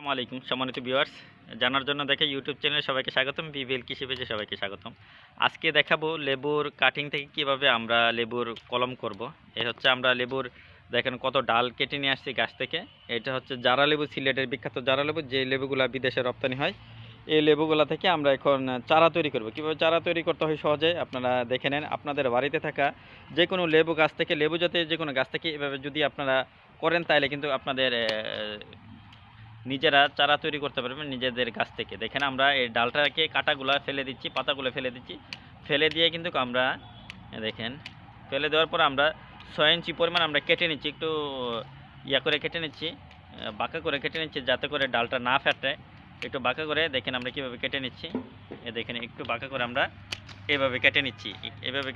আসসালামু আলাইকুম সম্মানিত ভিউয়ার্স, জানার জন্য দেখে ইউটিউব চ্যানেলে সবাইকে স্বাগতম। বিবিএল কৃষি পেজে সবাইকে স্বাগতম। আজকে দেখাবো লেবুর কাটিং থেকে কিভাবে আমরা লেবুর কলম করব। এই হচ্ছে আমরা লেবুর দেখেন কত ডাল কেটে নিয়ে আসছি গাছ থেকে। এটা হচ্ছে জারা লেবু, সিলেটের বিখ্যাত জারা লেবু, যে লেবুগুলা বিদেশে রপ্তানি হয়। এই লেবুগুলা থেকে আমরা এখন চারা তৈরি করব। কীভাবে চারা তৈরি করতে হয় সহজে আপনারা দেখে নেন। আপনাদের বাড়িতে থাকা যে কোনো লেবু গাছ থেকে, লেবু জাতীয় যে কোনো গাছ থেকে এভাবে যদি আপনারা করেন তাহলে কিন্তু আপনাদের নিজেরা চারা তৈরি করতে পারবেন নিজেদের গাছ থেকে। দেখেন আমরা এই ডালটাকে কাটাগুলো ফেলে দিচ্ছি, পাতাগুলো ফেলে দিচ্ছি। ফেলে দিয়ে কিন্তু আমরা দেখেন ফেলে দেওয়ার পর আমরা 6 ইঞ্চি পরিমাণ আমরা কেটে নিচ্ছি, একটু ইয়া করে কেটে নিচ্ছি, বাঁকা করে কেটে নিচ্ছি যাতে করে ডালটা না ফাটে। একটু বাঁকা করে দেখেন আমরা কীভাবে কেটে নিচ্ছি। দেখেন একটু বাঁকা করে আমরা এভাবে কেটে নিচ্ছি। এভাবে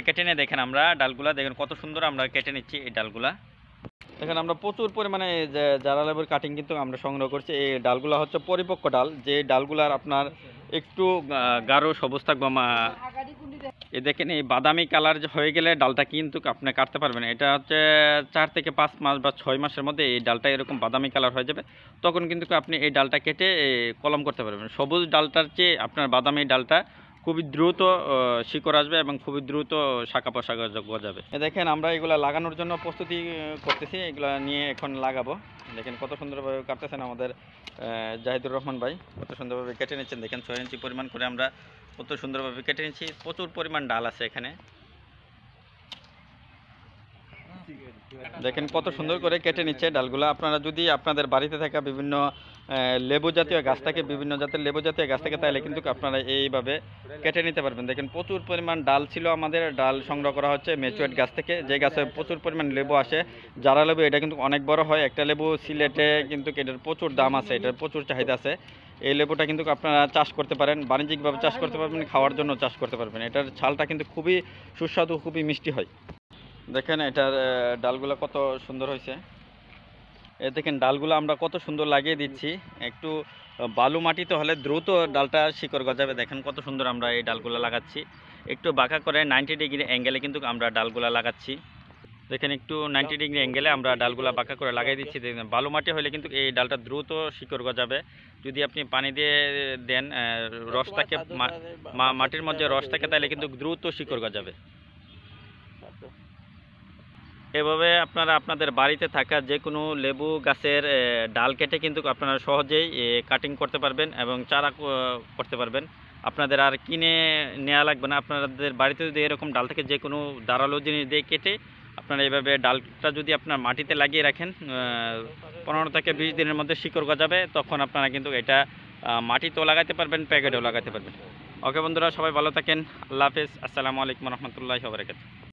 কেটে নিয়ে দেখেন আমরা ডালগুলা দেখেন কত সুন্দর আমরা কেটে নিচ্ছি। এই ডালগুলা দেখেন আমরা প্রচুর পরিমাণে যে জারা লেবুর কাটিং কিন্তু আমরা সংগ্রহ করছি। এই ডালগুলো হচ্ছে পরিপক্ক ডাল, যে ডালগুলার আপনার একটু গাঢ় সবুজ থাকবে। এ দেখেন এই বাদামি কালার হয়ে গেলে ডালটা কিন্তু আপনি কাটতে পারবেন। এটা হচ্ছে 4 থেকে 5 মাস বা 6 মাসের মধ্যে এই ডালটা এরকম বাদামি কালার হয়ে যাবে। তখন কিন্তু আপনি এই ডালটা কেটে কলম করতে পারবেন। সবুজ ডালটার চেয়ে আপনার বাদামি ডালটা খুবই দ্রুত শিকড় আসবে এবং খুবই দ্রুত শাখা প্রশাখা গজাবে। দেখেন আমরা এগুলো লাগানোর জন্য প্রস্তুতি করতেছি, এগুলো নিয়ে এখন লাগাবো। দেখেন কত সুন্দরভাবে কাটতেছেন আমাদের জাহিদুর রহমান ভাই, কত সুন্দরভাবে কেটে নিচ্ছেন। দেখেন 6 ইঞ্চি পরিমাণ করে আমরা কত সুন্দরভাবে কেটে নিচ্ছি। প্রচুর পরিমাণ ডাল আছে এখানে, দেখেন কত সুন্দর করে কেটে নিচ্ছে ডালগুলো। আপনারা যদি আপনাদের বাড়িতে থাকা বিভিন্ন লেবু জাতীয় গাছ থাকে, বিভিন্ন জাতের লেবু জাতীয় গাছ থাকে, তাহলে কিন্তু আপনারা এইভাবে কেটে নিতে পারবেন। দেখেন প্রচুর পরিমাণ ডাল ছিল, আমাদের ডাল সংগ্রহ করা হচ্ছে ম্যাচুয়ার্ড গাছ থেকে, যে গাছে প্রচুর পরিমাণ লেবু আসে। জারা লেবু এটা কিন্তু অনেক বড় হয় একটা লেবু। সিলেটে কিন্তু এটার প্রচুর দাম আছে, এটার প্রচুর চাহিদা আছে। এই লেবুটা কিন্তু আপনারা চাষ করতে পারেন, বাণিজ্যিকভাবে চাষ করতে পারবেন, খাওয়ার জন্য চাষ করতে পারবেন। এটার ছালটা কিন্তু খুবই সুস্বাদু, খুবই মিষ্টি হয়। দেখেন এটার ডালগুলো কত সুন্দর হয়েছে। দেখেন ডালগুলো আমরা কত সুন্দর লাগিয়ে দিচ্ছি। একটু বালু মাটিতে হলে দ্রুত ডালটা শিকড় গজাবে। দেখেন কত সুন্দর আমরা এই ডালগুলো লাগাচ্ছি। একটু বাঁকা করে 90 ডিগ্রি অ্যাঙ্গেলে কিন্তু আমরা ডালগুলো লাগাচ্ছি। দেখেন একটু 90 ডিগ্রি অ্যাঙ্গেলে আমরা ডালগুলো বাঁকা করে লাগিয়ে দিচ্ছি। দেখেন বালু মাটি হলে কিন্তু এই ডালটা দ্রুত শিকড় গজাবে। যদি আপনি পানি দিয়ে দেন, রস থাকে মাটির মধ্যে রস থাকে, তাহলে কিন্তু দ্রুত শিকড় গজাবে। এভাবে আপনারা আপনাদের বাড়িতে থাকা যে কোনো লেবু গাছের ডাল কেটে কিন্তু আপনারা সহজেই কাটিং করতে পারবেন এবং চারা করতে পারবেন। আপনাদের আর কিনে নেওয়া লাগবে না। আপনাদের বাড়িতে যদি এরকম ডাল থেকে যে কোনো ধারালো জিনিস দিয়ে কেটে আপনারা এইভাবে ডালটা যদি আপনার মাটিতে লাগিয়ে রাখেন, 15 থেকে 20 দিনের মধ্যে শিকড় গজাবে। তখন আপনারা কিন্তু এটা মাটিতেও লাগাতে পারবেন, প্যাকেটেও লাগাতে পারবেন। ওকে বন্ধুরা, সবাই ভালো থাকেন। আল্লাহ হাফেজ। আসসালামু আলাইকুম রহমতুল্লাহি ওয়া বারাকাতুহু।